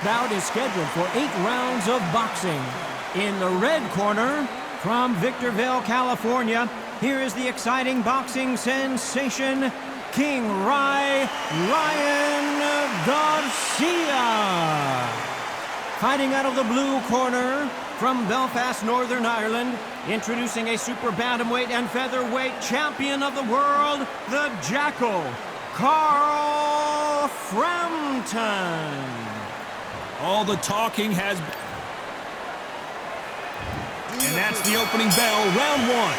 Bout is scheduled for 8 rounds of boxing. In the red corner, from Victorville, California, here is the exciting boxing sensation, King Ryan Garcia. Fighting out of the blue corner, from Belfast, Northern Ireland, introducing a super bantamweight and featherweight champion of the world, the Jackal, Carl Frampton. All the talking has... And that's the opening bell, round one.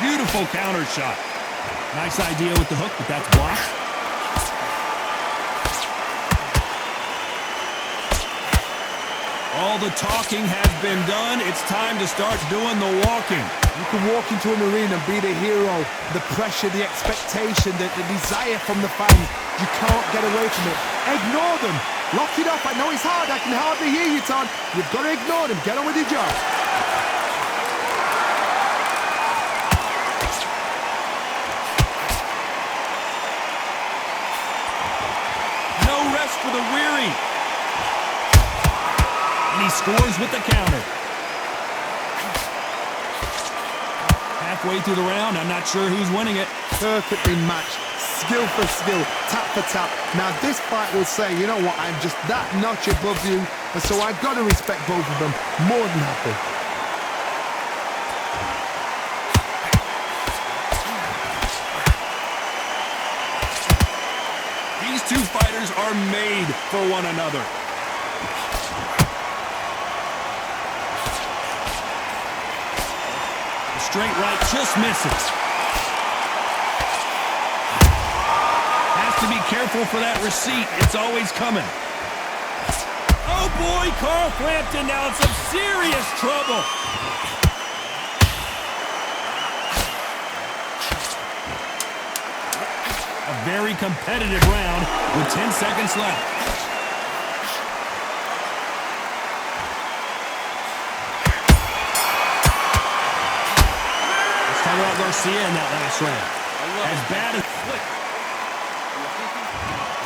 Beautiful counter shot. Nice idea with the hook, but that's blocked. All the talking has been done. It's time to start doing the walking. You can walk into an arena and be the hero. The pressure, the expectation, the desire from the fans. You can't get away from it. Ignore them. Lock it up. I know it's hard. I can hardly hear you, Todd. You've got to ignore them. Get on with your job. No rest for the weary. And he scores with the counter. Halfway through the round, I'm not sure who's winning it. Perfectly matched. Skill for skill. Tap for tap. Now this fight will say, you know what, I'm just that notch above you. And so I've got to respect both of them. More than happy. These two fighters are made for one another. Straight right just misses. Has to be careful for that receipt. It's always coming. Oh boy, Carl Frampton now in some serious trouble. A very competitive round with 10 seconds left. Garcia in that last round. As bad as...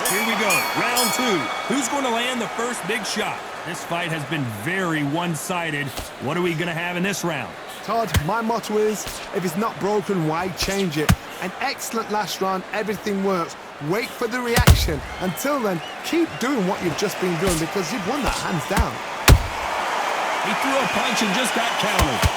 Here we go, round two. Who's going to land the first big shot? This fight has been very one-sided. What are we going to have in this round? Todd, my motto is, if it's not broken, why change it? An excellent last round, everything works. Wait for the reaction. Until then, keep doing what you've just been doing because you've won that hands down. He threw a punch and just got countered.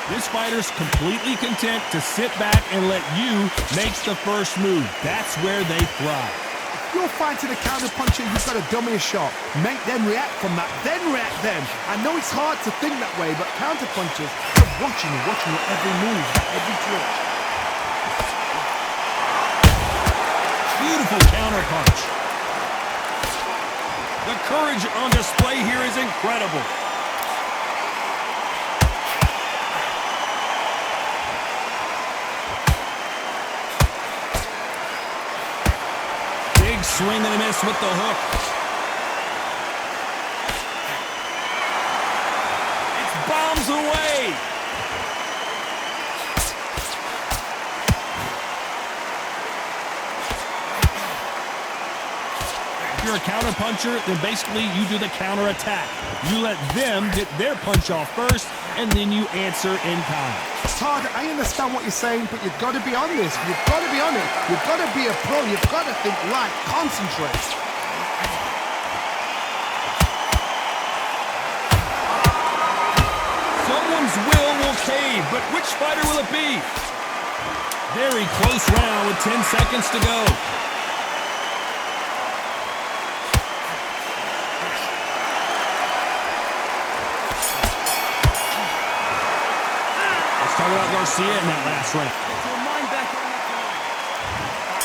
This fighter's completely content to sit back and let you make the first move. That's where they thrive. If you're fighting a counter puncher, you've got to dummy a shot. Make them react from that, then react them. I know it's hard to think that way, but counter punchers are watching your every move, every twitch. Beautiful counter punch. The courage on display here is incredible. Swing and a miss with the hook. It's bombs away. If you're a counter puncher, then basically you do the counter attack. You let them get their punch off first, and then you answer in kind. Todd, I understand what you're saying, but you've got to be on this. You've got to be on it. You've got to be a pro. You've got to think right. Concentrate. Someone's will cave, but which fighter will it be? Very close round with 10 seconds to go. Talk about Garcia in that last round.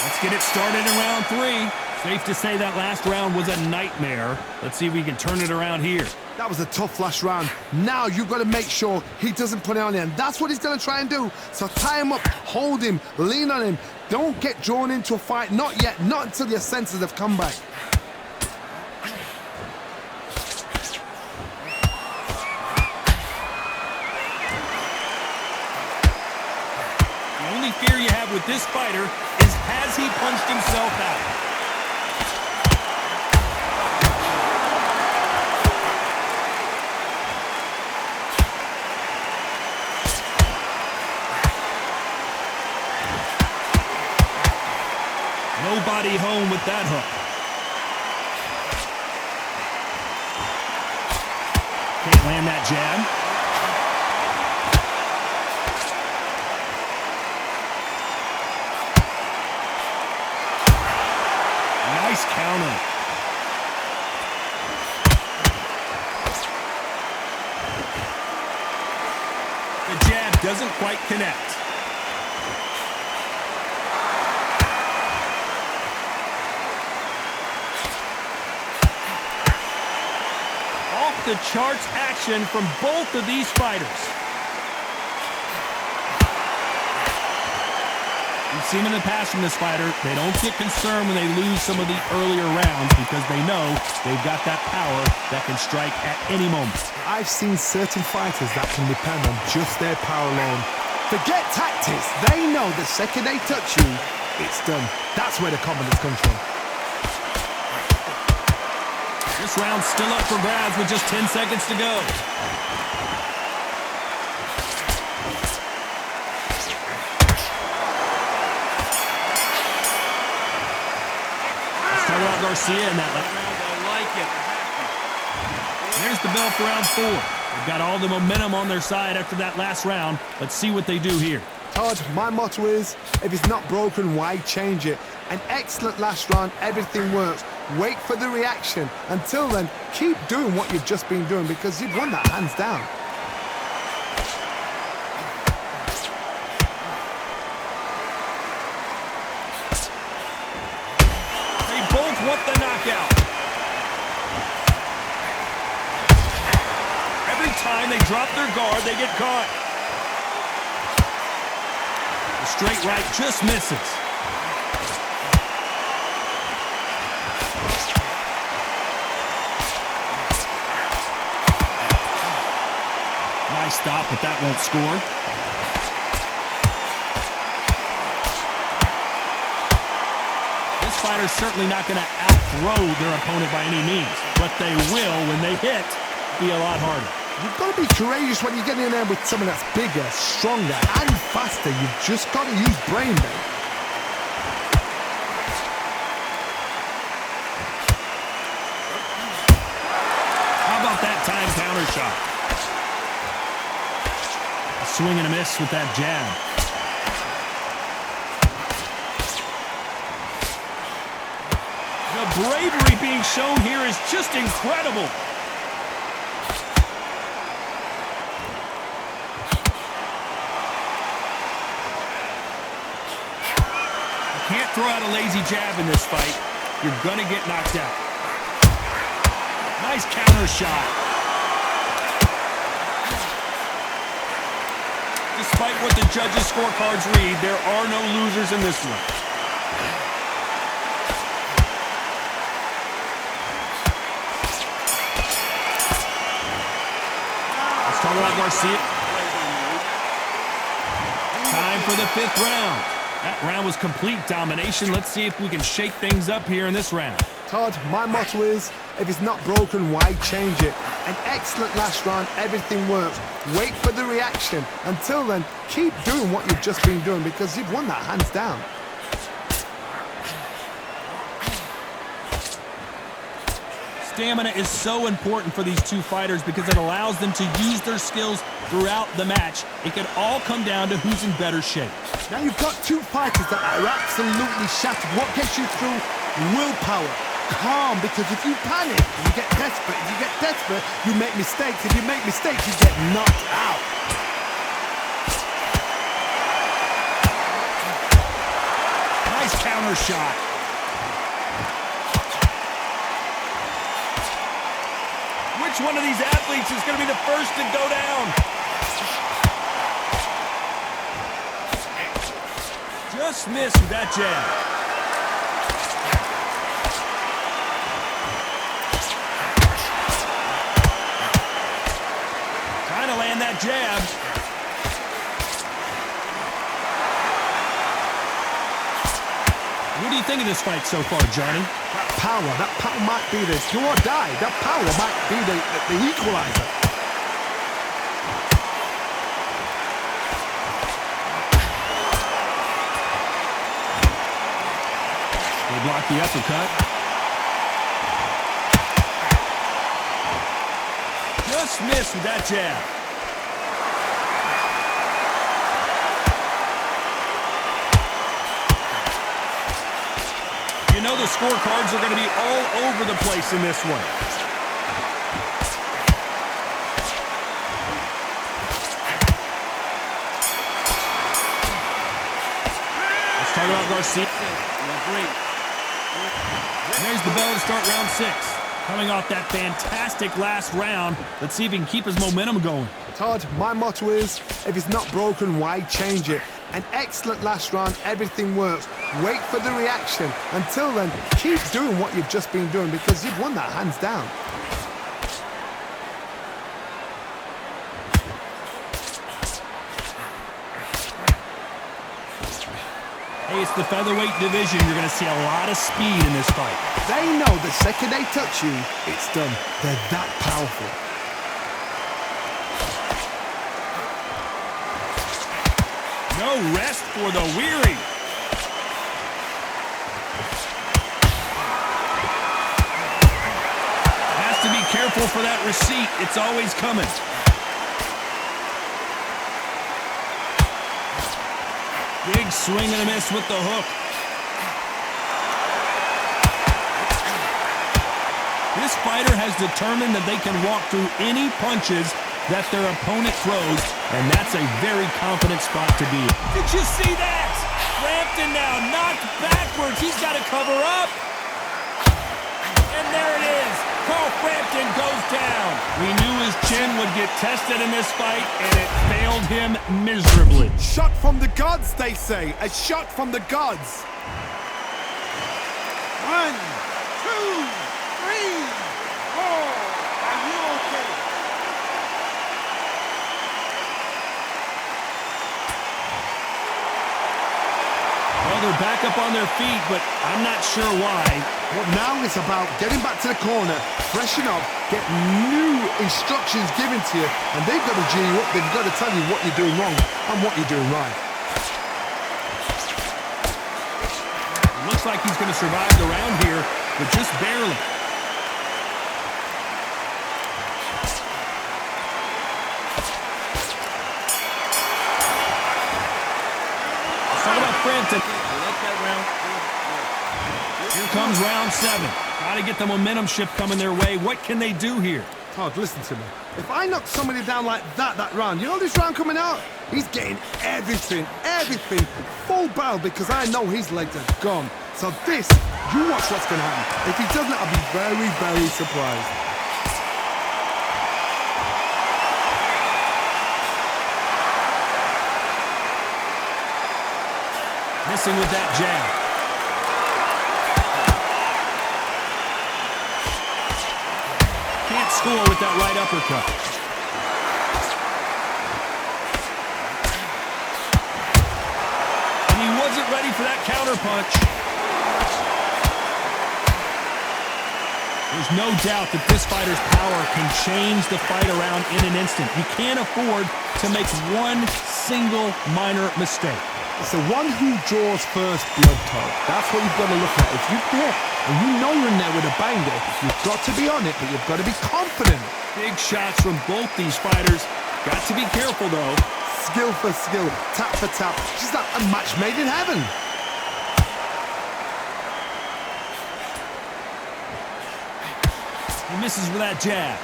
Let's get it started in round three. Safe to say that last round was a nightmare. Let's see if we can turn it around here. That was a tough last round. Now you've got to make sure he doesn't put it on him. That's what he's going to try and do. So tie him up, hold him, lean on him. Don't get drawn into a fight. Not yet. Not until your senses have come back. The only fear you have with this fighter is, has he punched himself out? Nobody home with that hook. Can't land that jab. Nice counter. The jab doesn't quite connect. The charts action from both of these fighters. We've seen in the past from this fighter, they don't get concerned when they lose some of the earlier rounds because they know they've got that power that can strike at any moment. I've seen certain fighters that can depend on just their power alone. Forget tactics. They know the second they touch you, it's done. That's where the confidence comes from. This round's still up for grabs with just 10 seconds to go. Let's talk about Garcia in that round. I like it. There's the bell for round 4. They've got all the momentum on their side after that last round. Let's see what they do here. Todd, my motto is, if it's not broken, why change it? An excellent last round, everything works. Wait for the reaction. Until then, keep doing what you've just been doing because you've won that hands down. They both want the knockout. Every time they drop their guard, they get caught. The straight right just misses. Nice stop, but that won't score. This fighter's certainly not going to outthrow their opponent by any means, but they will, when they hit, be a lot harder. You've got to be courageous when you get in there with someone that's bigger, stronger, and faster. You've just got to use brain, man. How about that time counter shot? A swing and a miss with that jab. The bravery being shown here is just incredible. You can't throw out a lazy jab in this fight. You're gonna get knocked out. Nice counter shot. Despite what the judges' scorecards read, there are no losers in this one. Let's talk about Garcia. Time for the 5th round. That round was complete domination. Let's see if we can shake things up here in this round. Todd, my motto is, if it's not broken, why change it? An excellent last round, everything works. Wait for the reaction. Until then, keep doing what you've just been doing because you've won that hands down. Stamina is so important for these two fighters because it allows them to use their skills throughout the match. It can all come down to who's in better shape. Now you've got two fighters that are absolutely shattered. What gets you through? Willpower. Calm, because if you panic, you get desperate. If you get desperate, you make mistakes. If you make mistakes, you get knocked out. Nice counter shot. one of these athletes is going to be the first to go down? Just missed with that jab. Trying to land that jab. What do you think of this fight so far, Johnny? That power might be this. Do or die. That power might be the equalizer. They block the uppercut. Just missed with that jab. You know the scorecards are going to be all over the place in this one. Let's talk about Garcia. There's the bell to start round 6. Coming off that fantastic last round, let's see if he can keep his momentum going. Todd, my motto is, if it's not broken, why change it? An excellent last round, everything works. Wait for the reaction. Until then, keep doing what you've just been doing because you've won that hands down. Hey, it's the featherweight division. You're going to see a lot of speed in this fight. They know the second they touch you, it's done. They're that powerful. No rest for the weary. Has to be careful for that receipt. It's always coming. Big swing and a miss with the hook. This fighter has determined that they can walk through any punches that their opponent throws, and that's a very confident spot to be in. Did you see that? Frampton now knocked backwards. He's got to cover up. And there it is. Carl Frampton goes down. We knew his chin would get tested in this fight, and it failed him miserably. Shot from the gods, they say. A shot from the gods. 1, 2, 3, 4. Are you okay? Well, they're back up on their feet, but I'm not sure why. Well, now it's about getting back to the corner, freshen up, get new instructions given to you, and they've got to G you up. They've got to tell you what you're doing wrong and what you're doing right. It looks like he's going to survive the round here, but just barely. Let's talk about Frampton. Here comes round 7. Got to get the momentum shift coming their way. What can they do here? Todd, listen to me. If I knock somebody down like that round, you know this round coming out? He's getting everything, full barrel because I know his legs are gone. So this, you watch what's going to happen. If he doesn't, I'll be very, very surprised. Missing with that jab. Can't score with that right uppercut. And he wasn't ready for that counterpunch. There's no doubt that this fighter's power can change the fight around in an instant. You can't afford to make one single minor mistake. It's the one who draws first blood, Todd. That's what you've got to look at. If you're there and you know you're in there with a banger, you've got to be on it, but you've got to be confident. Big shots from both these fighters. Got to be careful, though. Skill for skill, tap for tap. Just like a match made in heaven. He misses with that jab.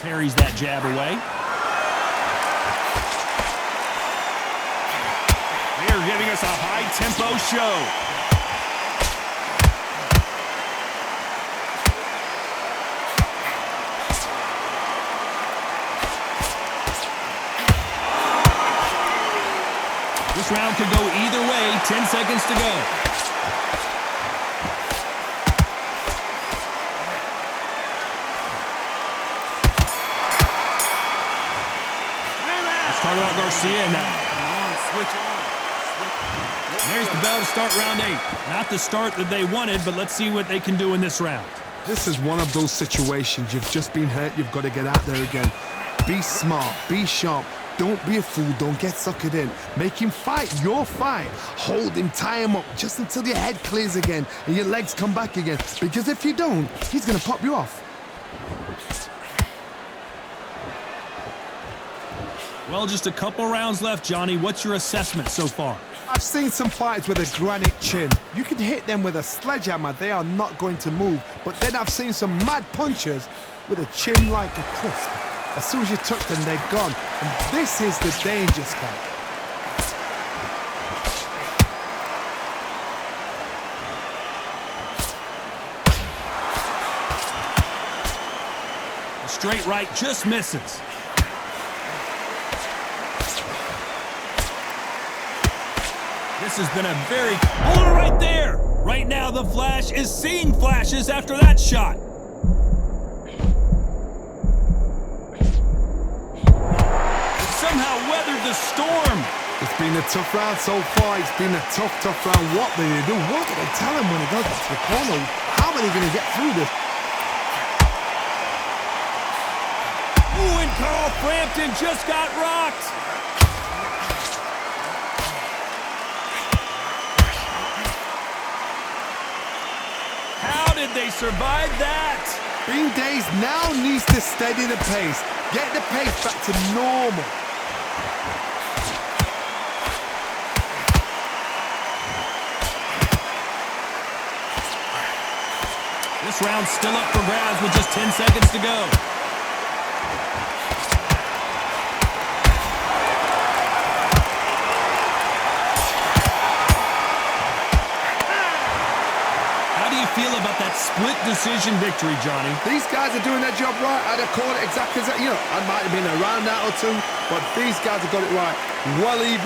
Parries that jab away. high-tempo show. This round could go either way. 10 seconds to go. Let's talk about Garcia now. There's the bell to start round 8. Not the start that they wanted, but let's see what they can do in this round. This is one of those situations. You've just been hurt. You've got to get out there again. Be smart. Be sharp. Don't be a fool. Don't get suckered in. Make him fight your fight. Hold him, tie him up just until your head clears again and your legs come back again. Because if you don't, he's going to pop you off. Well, just a couple rounds left, Johnny. What's your assessment so far? I've seen some fighters with a granite chin. You can hit them with a sledgehammer. They are not going to move. But then I've seen some mad punchers with a chin like a crisp. As soon as you touch them, they're gone. And this is the danger spot. A straight right just misses. This has been a very... Hold it right there! Right now, the Flash is seeing flashes after that shot. Somehow weathered the storm. It's been a tough round so far. It's been a tough round. What do they do? What do they tell him when he goes back to the corner? How are they going to get through this? Ooh, and Carl Frampton just got rocked. How did they survive that? Bean Days now needs to steady the pace. Get the pace back to normal. This round's still up for grabs with just 10 seconds to go. How do you feel about that split decision victory, Johnny? These guys are doing their job right. I'd have called it exactly as that. You know, I might have been a round out or two, but these guys have got it right. Well even.